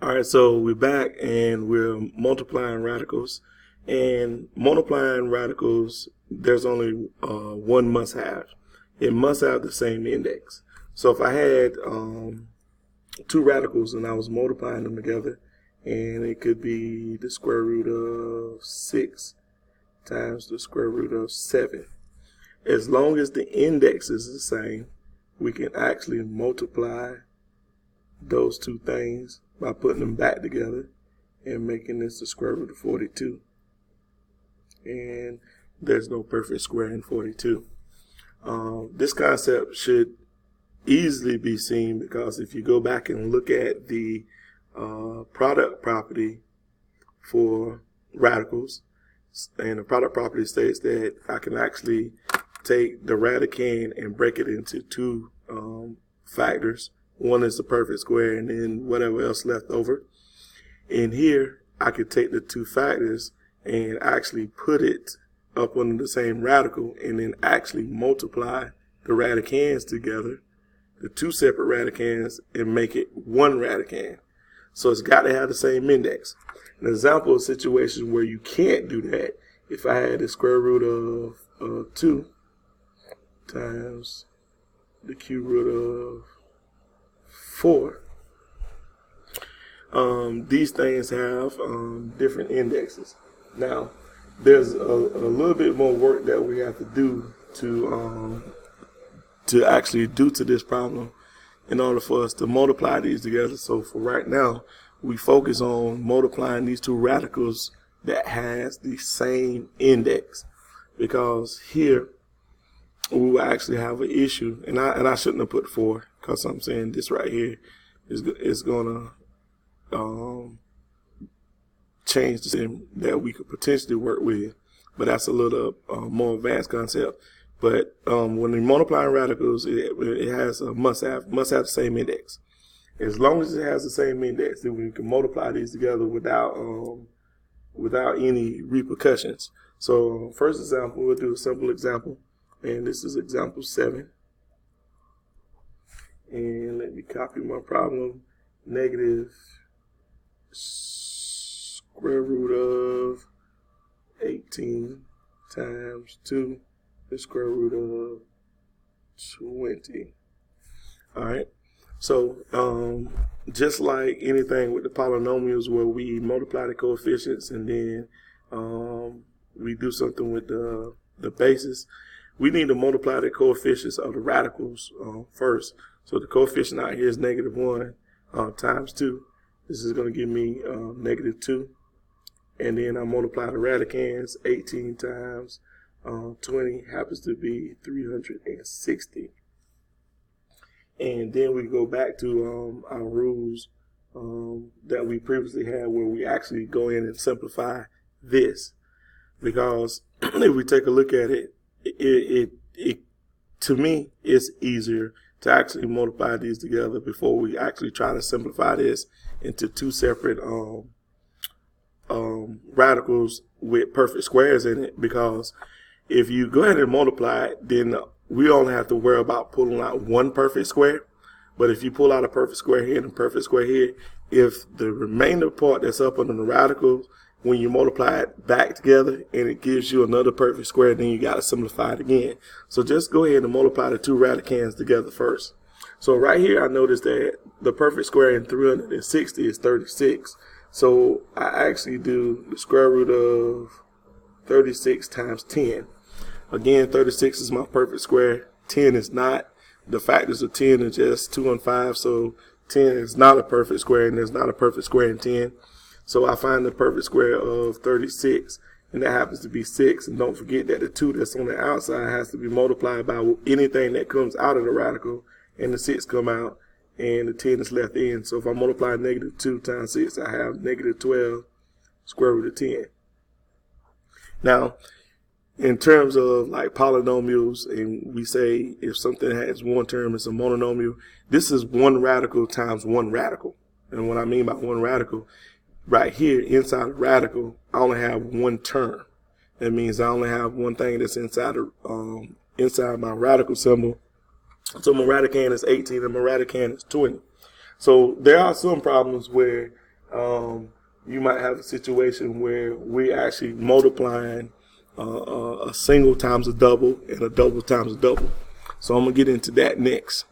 All right, so we're back and we're multiplying radicals. And multiplying radicals, there's only one must have. It must have the same index. So if I had two radicals and I was multiplying them together, and it could be the square root of 6 times the square root of 7. As long as the index is the same, we can actually multiply those two things by putting them back together and making this the square root of 42. And there's no perfect square in 42. This concept should easily be seen because if you go back and look at the product property for radicals, and the product property states that I can actually take the radicand and break it into two factors. One is the perfect square and then whatever else left over. In here, I could take the two factors and actually put it up under the same radical and then actually multiply the radicands together, the two separate radicands, and make it one radicand. So it's got to have the same index. An example of a situation where you can't do that, if I had the square root of 2 times the cube root of 4, these things have different indexes. Now, there's a little bit more work that we have to do to actually do to this problem in order for us to multiply these together. So for right now, we focus on multiplying these two radicals that has the same index, because here we will actually have an issue, and I shouldn't have put 4 because I'm saying this right here is gonna change the system that we could potentially work with, but that's a little more advanced concept. But when you're multiplying radicals, it has a must have the same index. As long as it has the same index, then we can multiply these together without any repercussions. So first example, we'll do a simple example, and this is example 7. And let me copy my problem. Negative square root of 18 times 2 the square root of 20. All right. So just like anything with the polynomials where we multiply the coefficients and then we do something with the basis, we need to multiply the coefficients of the radicals first. So the coefficient out here is -1 times 2. This is going to give me -2. And then I multiply the radicands. 18 times 20 happens to be 360. And then we go back to our rules that we previously had, where we actually go in and simplify this. Because if we take a look at it, it to me, it's easier to actually multiply these together before we actually try to simplify this into two separate radicals with perfect squares in it. Because if you go ahead and multiply it, then we only have to worry about pulling out one perfect square. But if you pull out a perfect square here and a perfect square here, if the remainder part that's up under the radicals, when you multiply it back together and it gives you another perfect square, then you got to simplify it again. So just go ahead and multiply the two radicands together first. So right here, I noticed that the perfect square in 360 is 36. So I actually do the square root of 36 times 10. Again, 36 is my perfect square. 10 is not. The factors of 10 are just 2 and 5. So 10 is not a perfect square, and there's not a perfect square in 10. So I find the perfect square of 36, and that happens to be 6. And don't forget that the 2 that's on the outside has to be multiplied by anything that comes out of the radical, and the 6 come out, and the 10 is left in. So if I multiply -2 times 6, I have -12 square root of 10. Now, in terms of like polynomials, and we say if something has one term, it's a monomial. This is one radical times one radical. And what I mean by one radical, right here inside a radical, I only have one term. That means I only have one thing that's inside my radical symbol. So my radicand is 18 and my radicand is 20. So there are some problems where You might have a situation where we're actually multiplying a single times a double and a double times a double. So I'm going to get into that next.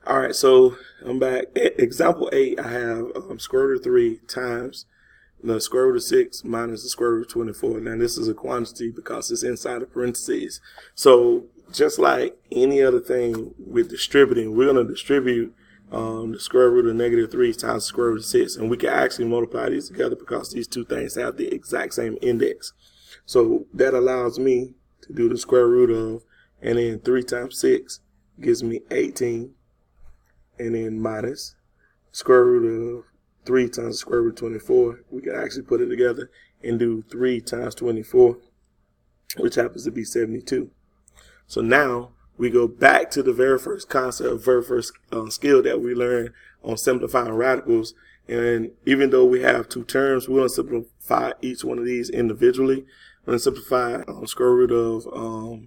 All right, so I'm back. Example 8, I have square root of 3 times the square root of 6 minus the square root of 24. Now, this is a quantity because it's inside of parentheses. So just like any other thing with distributing, we're going to distribute the square root of negative 3 times the square root of 6. And we can actually multiply these together because these two things have the exact same index. So that allows me to do the square root of, and then 3 times 6 gives me 18. And then minus square root of 3 times the square root of 24. We can actually put it together and do 3 times 24, which happens to be 72. So now we go back to the very first concept, very first skill that we learned on simplifying radicals. And even though we have two terms, we're going to simplify each one of these individually. We're going to simplify square root of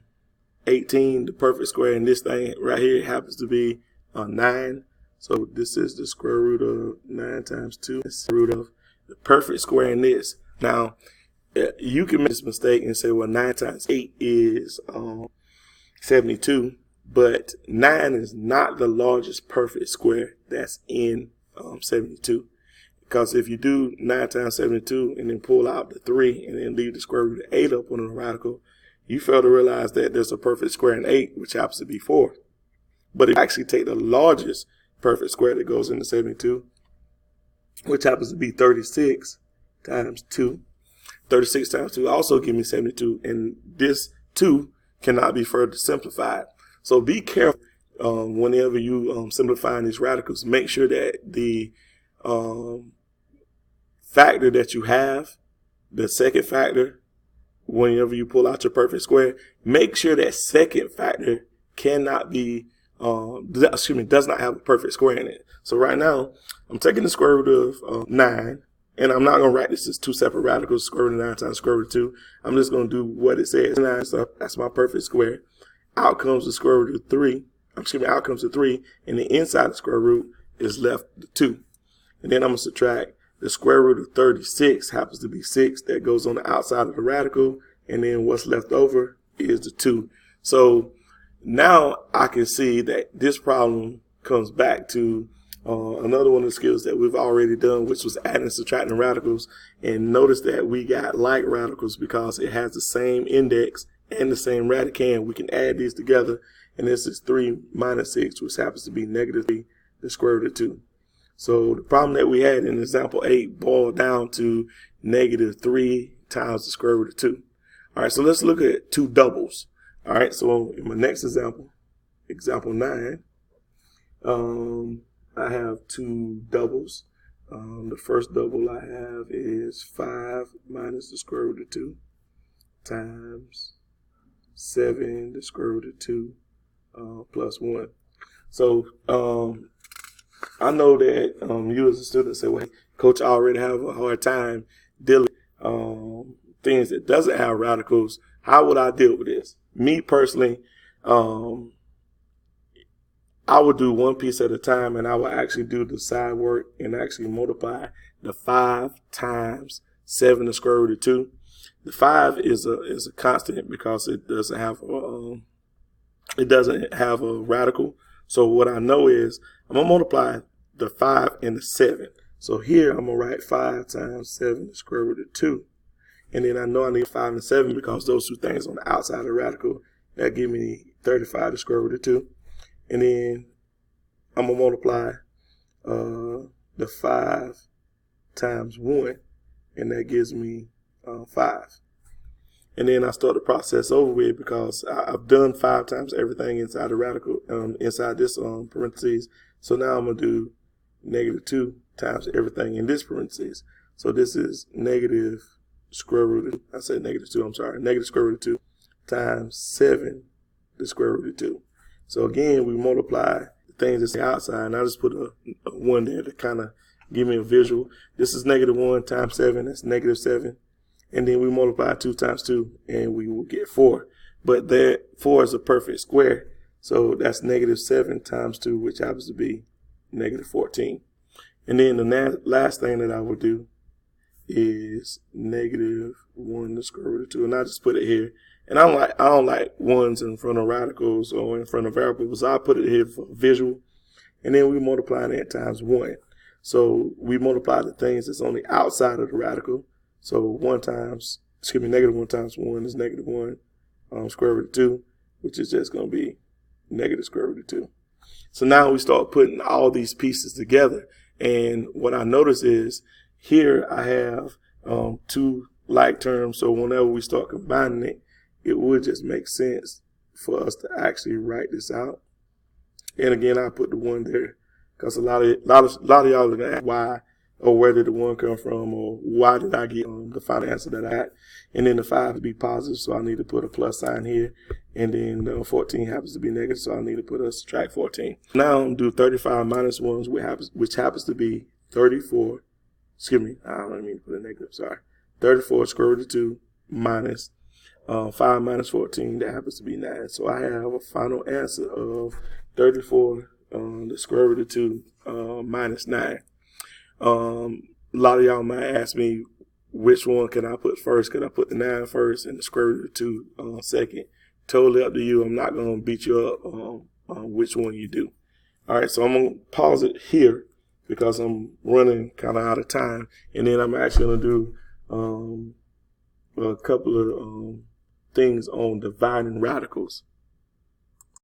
18, the perfect square, and this thing right here happens to be 9. So this is the square root of 9 times 2. It's the root of the perfect square in this. Now, you can make this mistake and say, well, 9 times 8 is 72. But 9 is not the largest perfect square that's in 72. Because if you do 9 times 72 and then pull out the 3 and then leave the square root of 8 up on the radical, you fail to realize that there's a perfect square in 8, which happens to be 4. But if you actually take the largest perfect square that goes into 72, which happens to be 36 times 2. 36 times 2 also give me 72, and this 2 cannot be further simplified. So be careful whenever you simplifying these radicals. Make sure that the factor that you have, the second factor, whenever you pull out your perfect square, make sure that second factor cannot be does not have a perfect square in it. So right now, I'm taking the square root of 9, and I'm not going to write this as two separate radicals, square root of 9 times square root of 2. I'm just going to do what it says. 9, so that's my perfect square. Out comes the square root of 3. Out comes the 3, and the inside of the square root is left the 2. And then I'm going to subtract the square root of 36, happens to be 6, that goes on the outside of the radical, and then what's left over is the 2. So now I can see that this problem comes back to another one of the skills that we've already done, which was adding and subtracting radicals. And notice that we got like radicals because it has the same index and the same radicand. We can add these together, and this is 3 minus 6, which happens to be negative 3, the square root of 2. So the problem that we had in example 8 boiled down to negative 3 times the square root of 2. All right, so let's look at two doubles. All right, so in my next example, example 9, I have two doubles. The first double I have is 5 minus the square root of 2 times 7, the square root of 2 plus 1. So I know that you as a student say, well, Coach, I already have a hard time dealing with things that doesn't have radicals. How would I deal with this? Me personally, I would do one piece at a time, and I would actually do the side work and actually multiply the 5 times 7 the square root of 2. The 5 is a constant because it doesn't have a radical. So what I know is I'm gonna multiply the 5 and the 7. So here I'm gonna write 5 times 7 the square root of 2. And then I know I need 5 and 7 because those two things on the outside of the radical, that give me 35 the square root of 2. And then I'm going to multiply the 5 times 1, and that gives me 5. And then I start the process over with because I've done 5 times everything inside the radical, inside this parentheses. So now I'm going to do negative 2 times everything in this parentheses. So this is negative square root of, I said negative 2, I'm sorry, negative square root of 2 times 7 the square root of 2. So again, we multiply the things that's outside, and I just put a 1 there to kind of give me a visual. This is negative 1 times 7, that's negative 7. And then we multiply 2 times 2, and we will get 4. But that 4 is a perfect square, so that's negative 7 times 2, which happens to be negative 14. And then the last thing that I would do is -1 to square root of 2. And I just put it here. And I don't like ones in front of radicals or in front of variables. I put it here for visual. And then we multiply that times 1. So we multiply the things that's on the outside of the radical. So -1 times -1 is -1 square root of 2, which is just going to be negative square root of 2. So now we start putting all these pieces together. And what I notice is here I have 2 like terms. So whenever we start combining it, it would just make sense for us to actually write this out. And again, I put the 1 there because a lot of y'all are gonna ask why or where did the 1 come from or why did I get the final answer that I had. And then the 5 to be positive, so I need to put a plus sign here. And then 14 happens to be negative, so I need to put a subtract 14. Now I'm gonna do 35 minus 1, which happens to be 34. Excuse me, I don't mean to put a negative, sorry. 34 square root of 2 minus 5 minus 14, that happens to be 9. So I have a final answer of 34 the square root of 2 minus 9. A lot of y'all might ask me which one can I put first. Can I put the 9 first and the square root of 2 second? Totally up to you. I'm not going to beat you up on which one you do. All right, so I'm going to pause it here because I'm running kind of out of time. And then I'm actually going to do a couple of things on dividing radicals.